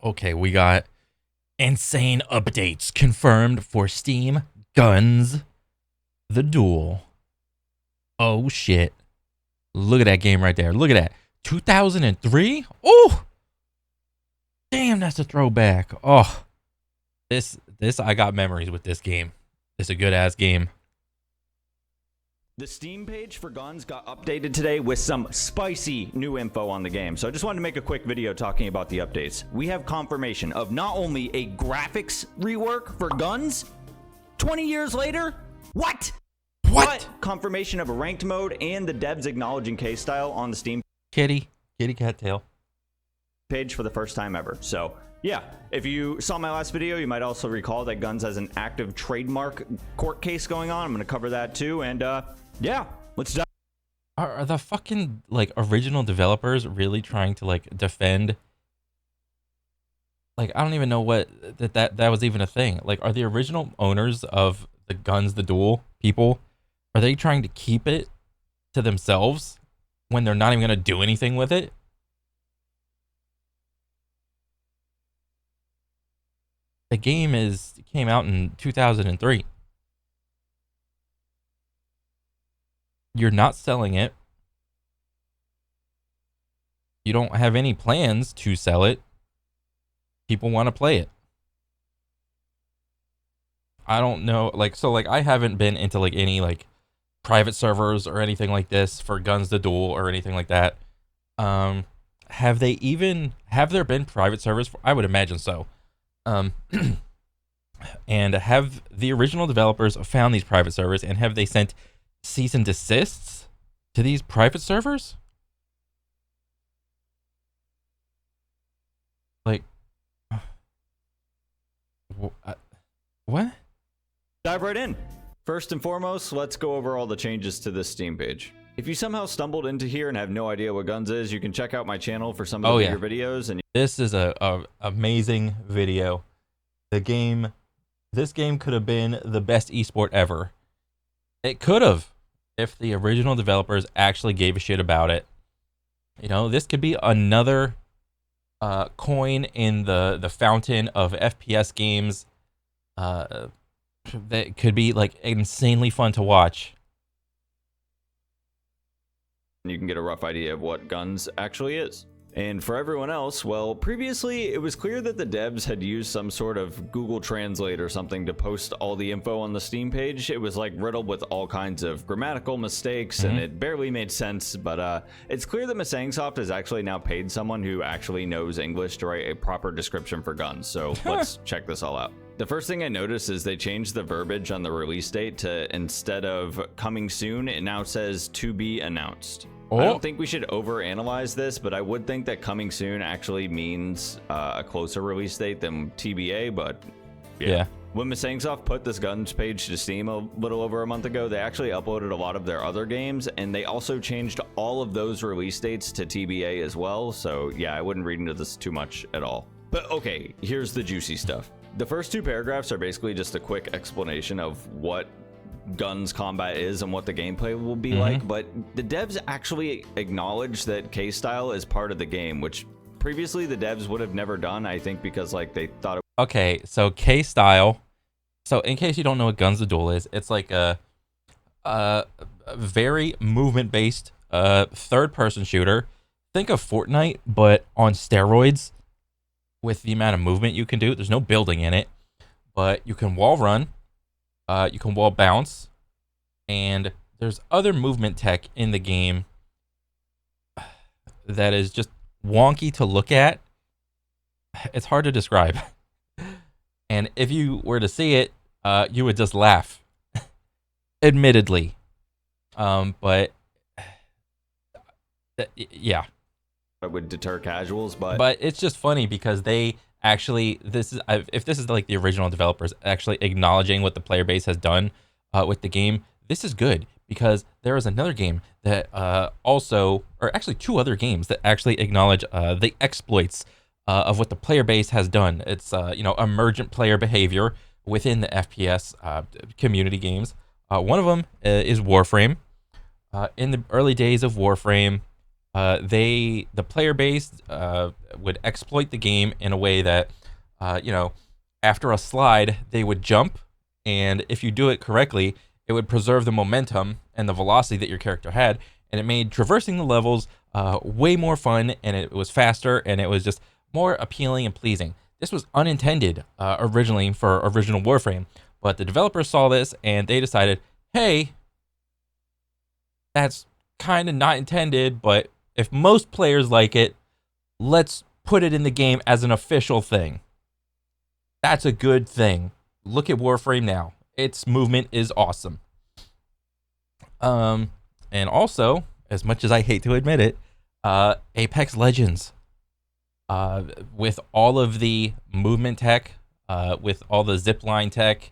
Okay, we got insane updates confirmed for Steam GunZ the Duel. Oh shit. Look at that game right there. Look at that. 2003? Oh! Damn, that's a throwback. Oh. This I got memories with this game. It's a good ass game. The Steam page for GunZ got updated today with some spicy new info on the game. So I just wanted to make a quick video talking about the updates. We have confirmation of not only a graphics rework for GunZ 20 years later. What? But confirmation of a ranked mode and the devs acknowledging K-Style on the Steam Kitty cat tail page for the first time ever. So yeah, if you saw my last video, you might also recall that GunZ has an active trademark court case going on. I'm going to cover that too. And yeah, let's dive. Are the fucking like original developers really trying to like defend? Like, I don't even know what that was even a thing. Like, are the original owners of the GunZ the Duel people, are they trying to keep it to themselves when they're not even going to do anything with it? The game came out in 2003. You're not selling it. You don't have any plans to sell it. People want to play it. I don't know, like, so like I haven't been into like any like private servers or anything like this for GunZ the Duel or anything like that. Have there been private servers I would imagine so. And have the original developers found these private servers, and have they sent cease and desists to these private servers? Like, what? Dive right in. First and foremost, let's go over all the changes to this Steam page. If you somehow stumbled into here and have no idea what GunZ is, you can check out my channel for some of the bigger videos. And this is a amazing video. This game could have been the best esport ever. It could have, if the original developers actually gave a shit about it. You know, this could be another coin in the fountain of FPS games. That could be like insanely fun to watch. You can get a rough idea of what GunZ actually is. And for everyone else, well, previously it was clear that the devs had used some sort of Google Translate or something to post all the info on the Steam page. It was like riddled with all kinds of grammatical mistakes, and it barely made sense. But it's clear that Missangsoft has actually now paid someone who actually knows English to write a proper description for GunZ. So let's check this all out. The first thing I noticed is they changed the verbiage on the release date to, instead of coming soon, it now says to be announced. I don't think we should overanalyze this, but I would think that coming soon actually means a closer release date than TBA, but yeah. When Missangsoft put this GunZ page to Steam a little over a month ago, they actually uploaded a lot of their other games, and they also changed all of those release dates to TBA as well, so yeah, I wouldn't read into this too much at all. But okay, here's the juicy stuff. The first two paragraphs are basically just a quick explanation of what GunZ combat is and what the gameplay will be like, but the devs actually acknowledge that K-Style is part of the game, which previously the devs would have never done, I think, because like they thought it. Okay, so K-Style, so in case you don't know what GunZ the Duel is, it's like a very movement-based third-person shooter. Think of Fortnite, but on steroids with the amount of movement you can do. There's no building in it, but you can wall run. You can wall bounce, and there's other movement tech in the game that is just wonky to look at. It's hard to describe. And if you were to see it, you would just laugh, admittedly. But yeah. It would deter casuals, but it's just funny because they actually, if this is like the original developers actually acknowledging what the player base has done with the game, this is good, because there is another game that also, or actually two other games that actually acknowledge the exploits of what the player base has done. It's emergent player behavior within the FPS community games. One of them is Warframe. In the early days of Warframe, the player base would exploit the game in a way that, you know, after a slide, they would jump, and if you do it correctly, it would preserve the momentum and the velocity that your character had, and it made traversing the levels way more fun, and it was faster, and it was just more appealing and pleasing. This was unintended originally for original Warframe, but the developers saw this and they decided, hey, that's kind of not intended, but if most players like it, let's put it in the game as an official thing. That's a good thing. Look at Warframe now. Its movement is awesome. And also, as much as I hate to admit it, Apex Legends, with all of the movement tech, with all the zipline tech,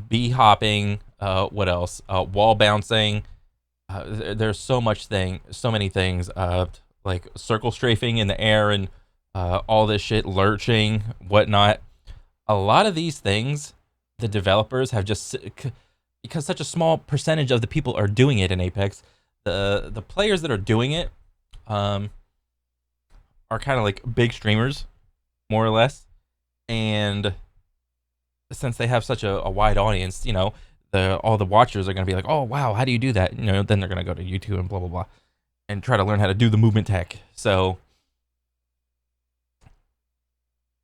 bee hopping, what else? Wall bouncing. There's so many things, like circle strafing in the air and all this shit, lurching, whatnot. A lot of these things, the developers have just, because such a small percentage of the people are doing it in Apex, the players that are doing it are kind of like big streamers, more or less. And since they have such a wide audience, you know, all the watchers are going to be like, oh, wow, how do you do that? You know, then they're going to go to YouTube and blah, blah, blah, and try to learn how to do the movement tech. So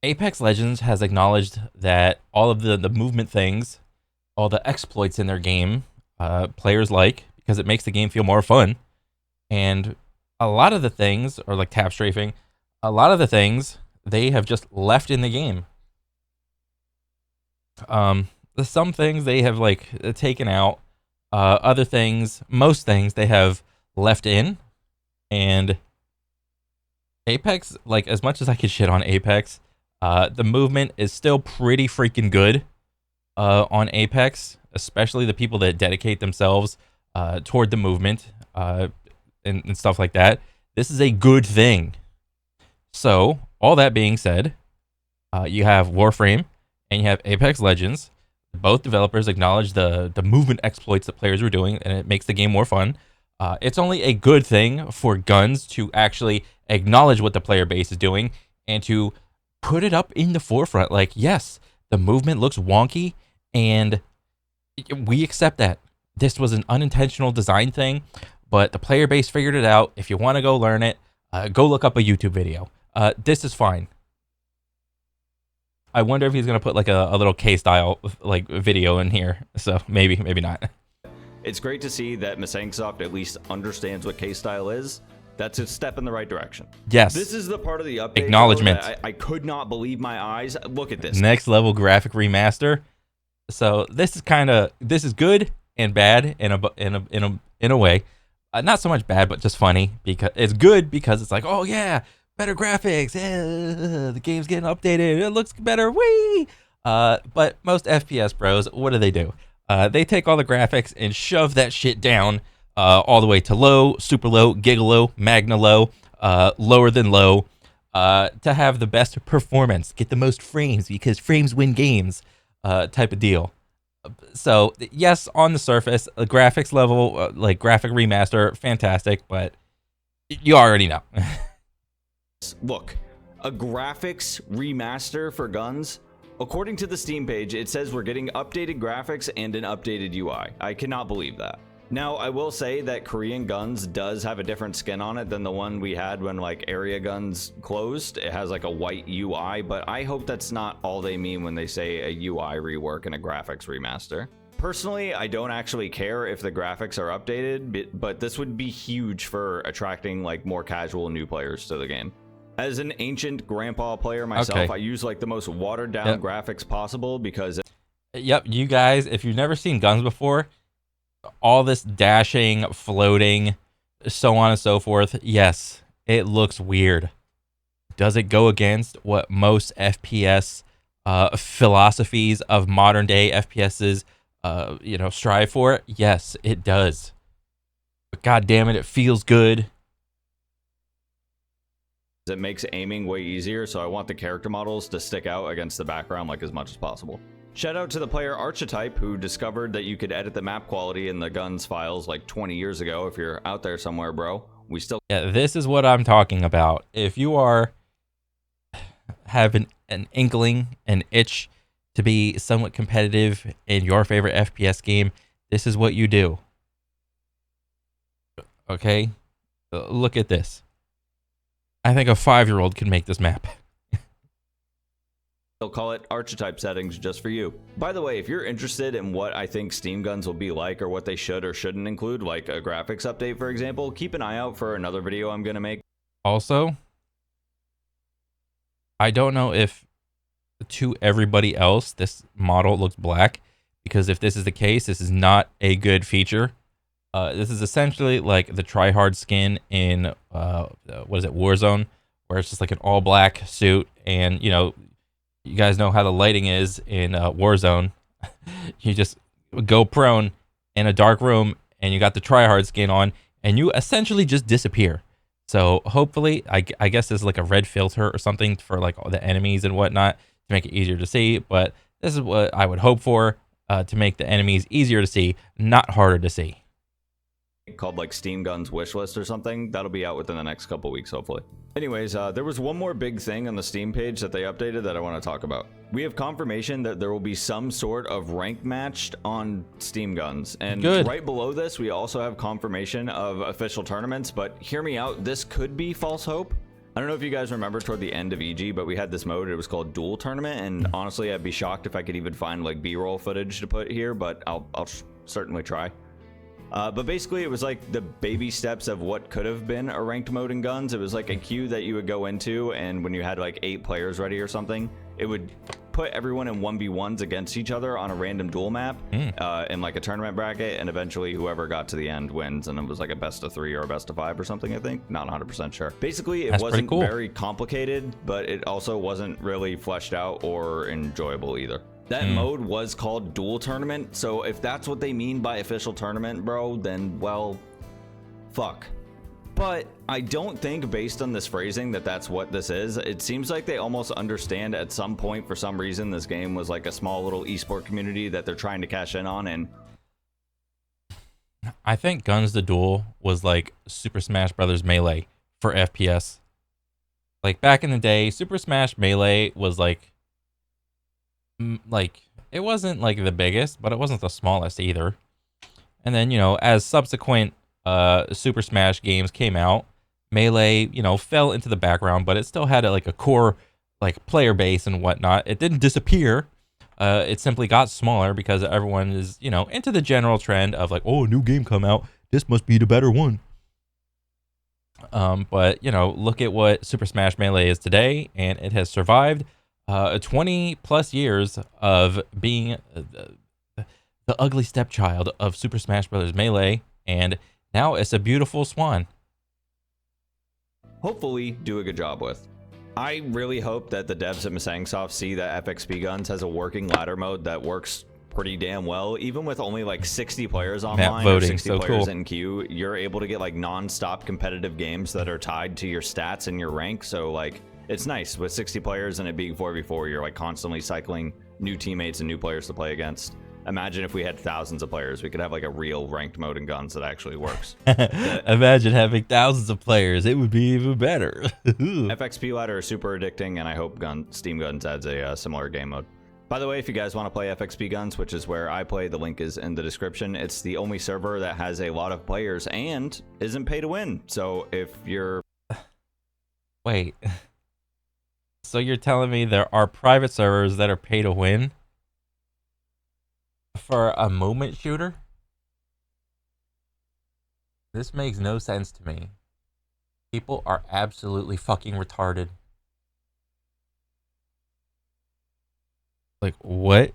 Apex Legends has acknowledged that all of the movement things, all the exploits in their game, players like, because it makes the game feel more fun. And a lot of the things, or like tap strafing, a lot of the things they have just left in the game. Some things they have like taken out, other things, most things they have left in. And Apex, like, as much as I could shit on Apex, the movement is still pretty freaking good on Apex, especially the people that dedicate themselves toward the movement and stuff like that. This is a good thing. So, all that being said, you have Warframe and you have Apex Legends. Both developers acknowledge the movement exploits that players were doing, and it makes the game more fun. It's only a good thing for GunZ to actually acknowledge what the player base is doing and to put it up in the forefront. Like, yes, the movement looks wonky, and we accept that. This was an unintentional design thing, but the player base figured it out. If you want to go learn it, go look up a YouTube video. This is fine. I wonder if he's gonna put like a little K-style like video in here. So maybe not. It's great to see that Microsoft at least understands what K-style is. That's a step in the right direction. Yes. This is the part of the update. Acknowledgement. I could not believe my eyes. Look at this. Next level graphic remaster. So this is good and bad in a way. Not so much bad, but just funny, because it's good because it's like, oh yeah, better graphics. The game's getting updated. It looks better. Whee! But most FPS bros, what do? They take all the graphics and shove that shit down all the way to low, super low, giga low, magna low, lower than low, to have the best performance, get the most frames because frames win games, type of deal. So yes, on the surface, a graphics level, like graphic remaster, fantastic, but you already know. Look, a graphics remaster for GunZ. According to the Steam page, it says we're getting updated graphics and an updated UI. I cannot believe that. Now, I will say that Korean GunZ does have a different skin on it than the one we had when like Area GunZ closed. It has like a white UI, but I hope that's not all they mean when they say a UI rework and a graphics remaster. Personally, I don't actually care if the graphics are updated, but this would be huge for attracting like more casual new players to the game. As an ancient grandpa player myself, okay, I use like the most watered down graphics possible because... Yep, you guys, if you've never seen GunZ before, all this dashing, floating, so on and so forth, yes, it looks weird. Does it go against what most FPS philosophies of modern day FPSs strive for? Yes, it does. But god damn it, it feels good. It makes aiming way easier, so I want the character models to stick out against the background like as much as possible. Shout out to the player Archetype, who discovered that you could edit the map quality in the GunZ files like 20 years ago. If you're out there somewhere, bro, We still Yeah, this is what I'm talking about. If you are having an inkling, an itch to be somewhat competitive in your favorite FPS game, this is what you do. Okay? Look at this. I think a 5-year-old can make this map. they'll call it archetype settings just for you. By the way, if you're interested in what I think Steam Guns will be like or what they should or shouldn't include, like a graphics update, for example, keep an eye out for another video I'm going to make. Also, I don't know if to everybody else this model looks black, because if this is the case, this is not a good feature. This is essentially like the tryhard skin in what is it, Warzone, where it's just like an all black suit, and you know, you guys know how the lighting is in Warzone. You just go prone in a dark room and you got the tryhard skin on and you essentially just disappear. So hopefully, I guess there's like a red filter or something for like all the enemies and whatnot to make it easier to see. But this is what I would hope for, to make the enemies easier to see, not harder to see. Called like Steam Guns Wishlist or something. That'll be out within the next couple weeks, hopefully. Anyways, there was one more big thing on the Steam page that they updated that I want to talk about. We have confirmation that there will be some sort of rank matched on Steam Guns. And right below this, we also have confirmation of official tournaments. But hear me out, this could be false hope. I don't know if you guys remember toward the end of EG, but we had this mode. It was called Duel Tournament. And honestly, I'd be shocked if I could even find like B-roll footage to put here, but I'll certainly try. But basically, it was like the baby steps of what could have been a ranked mode in Guns. It was like a queue that you would go into, and when you had like 8 players ready or something, it would put everyone in 1v1s against each other on a random duel map in like a tournament bracket, and eventually whoever got to the end wins, and it was like a best of 3 or a best of 5 or something, I think. Not 100% sure. Basically, it wasn't very complicated, but it also wasn't really fleshed out or enjoyable either. That mode was called Duel Tournament, so if that's what they mean by official tournament, bro, then, well, fuck. But I don't think, based on this phrasing, that that's what this is. It seems like they almost understand at some point, for some reason, this game was like a small little esport community that they're trying to cash in on, and I think Guns the Duel was like Super Smash Bros. Melee for FPS. Like, back in the day, Super Smash Melee was like it wasn't like the biggest, but it wasn't the smallest either. And then, you know, as subsequent Super Smash games came out, Melee, you know, fell into the background, but it still had like a core like player base and whatnot. It didn't disappear. It simply got smaller because everyone is, you know, into the general trend of like, oh, a new game come out, this must be the better one. But you know, look at what Super Smash Melee is today, and it has survived 20 plus years of being the ugly stepchild of Super Smash Bros. Melee, and now it's a beautiful swan. Hopefully do a good job with. I really hope that the devs at Masangsoft see that FXP Guns has a working ladder mode that works pretty damn well. Even with only like 60 players online or 60 players in queue, you're able to get like non-stop competitive games that are tied to your stats and your rank. So like, it's nice with 60 players and it being 4v4. You're like constantly cycling new teammates and new players to play against. Imagine if we had thousands of players, we could have like a real ranked mode in Guns that actually works. Imagine having thousands of players. It would be even better. FXP ladder is super addicting, and I hope Steam Guns adds a similar game mode. By the way, if you guys want to play FXP Guns, which is where I play, the link is in the description. It's the only server that has a lot of players and isn't pay to win. So if you're... Wait. So you're telling me there are private servers that are pay to win for a movement shooter? This makes no sense to me. People are absolutely fucking retarded. Like, what?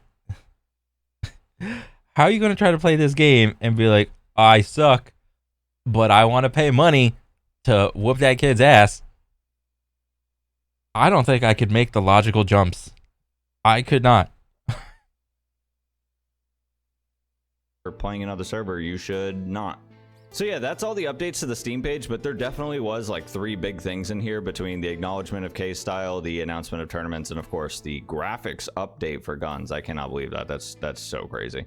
How are you going to try to play this game and be like, I suck, but I want to pay money to whoop that kid's ass? I don't think I could make the logical jumps. I could not. Or playing another server, you should not. So yeah, that's all the updates to the Steam page, but there definitely was like 3 big things in here between the acknowledgement of K-Style, the announcement of tournaments, and of course the graphics update for Guns. I cannot believe that. That's so crazy.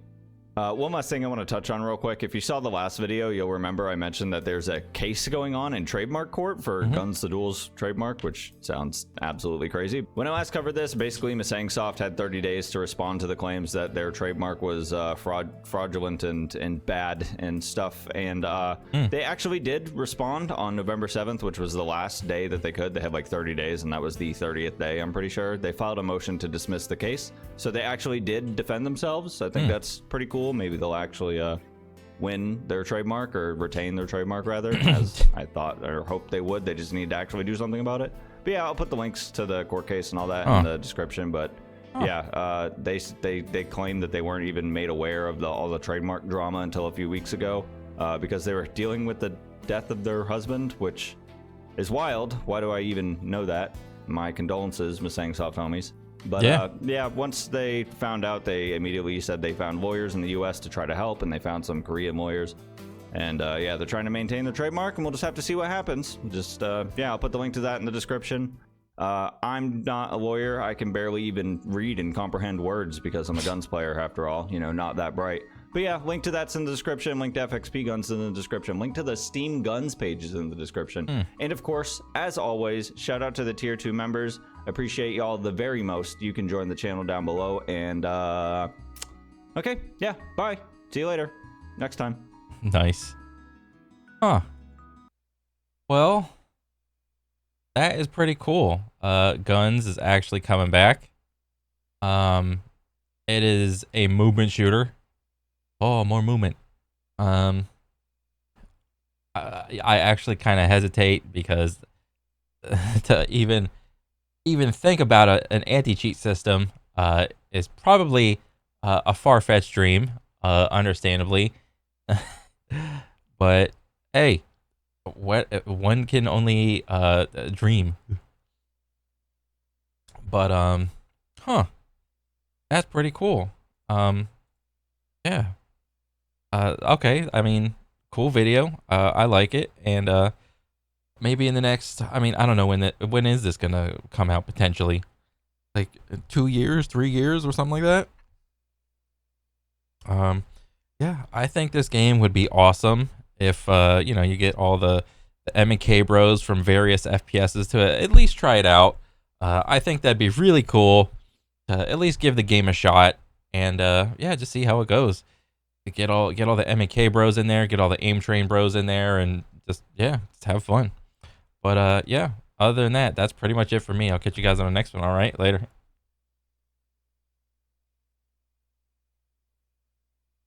One last thing I want to touch on real quick. If you saw the last video, you'll remember I mentioned that there's a case going on in trademark court for GunZ the Duel's trademark, which sounds absolutely crazy. When I last covered this, basically Soft had 30 days to respond to the claims that their trademark was fraudulent and bad and stuff. And they actually did respond on November 7th, which was the last day that they could. They had like 30 days, and that was the 30th day, I'm pretty sure. They filed a motion to dismiss the case. So they actually did defend themselves. I think that's pretty cool. Maybe they'll actually win their trademark, or retain their trademark rather, as I thought or hoped they would. They just need to actually do something about it. But yeah, I'll put the links to the court case and all that in the description. But yeah, they claim that they weren't even made aware of all the trademark drama until a few weeks ago, because they were dealing with the death of their husband, which is wild. Why do I even know that? My condolences, Soft homies. But yeah, once they found out, they immediately said they found lawyers in the U.S. to try to help, and they found some Korean lawyers. And yeah, they're trying to maintain their trademark, and we'll just have to see what happens. Just yeah, I'll put the link to that in the description. I'm not a lawyer. I can barely even read and comprehend words because I'm a GunZ player after all, you know, not that bright. But yeah, link to that's in the description. Link to FXP Guns in the description. Link to the Steam GunZ pages in the description. And of course, as always, shout out to the tier 2 members. Appreciate y'all the very most. You can join the channel down below. And okay, yeah, bye. See you later. Next time. Nice. Huh. Well, that is pretty cool. GunZ is actually coming back. It is a movement shooter. Oh, more movement. I actually kind of hesitate because to even think about an anti-cheat system is probably a far-fetched dream, understandably. But hey, one can only dream. But huh, that's pretty cool. Yeah. Okay, I mean, cool video. I like it, and maybe in the next, I mean, I don't know when is this gonna come out potentially, like 2 years, 3 years, or something like that. Yeah, I think this game would be awesome if you know, you get all the M&K bros from various FPSs to at least try it out. I think that'd be really cool to at least give the game a shot, and yeah, just see how it goes. Get all the M&K bros in there, get all the aim train bros in there, and just have fun. But yeah, other than that, that's pretty much it for me. I'll catch you guys on the next one. All right, later.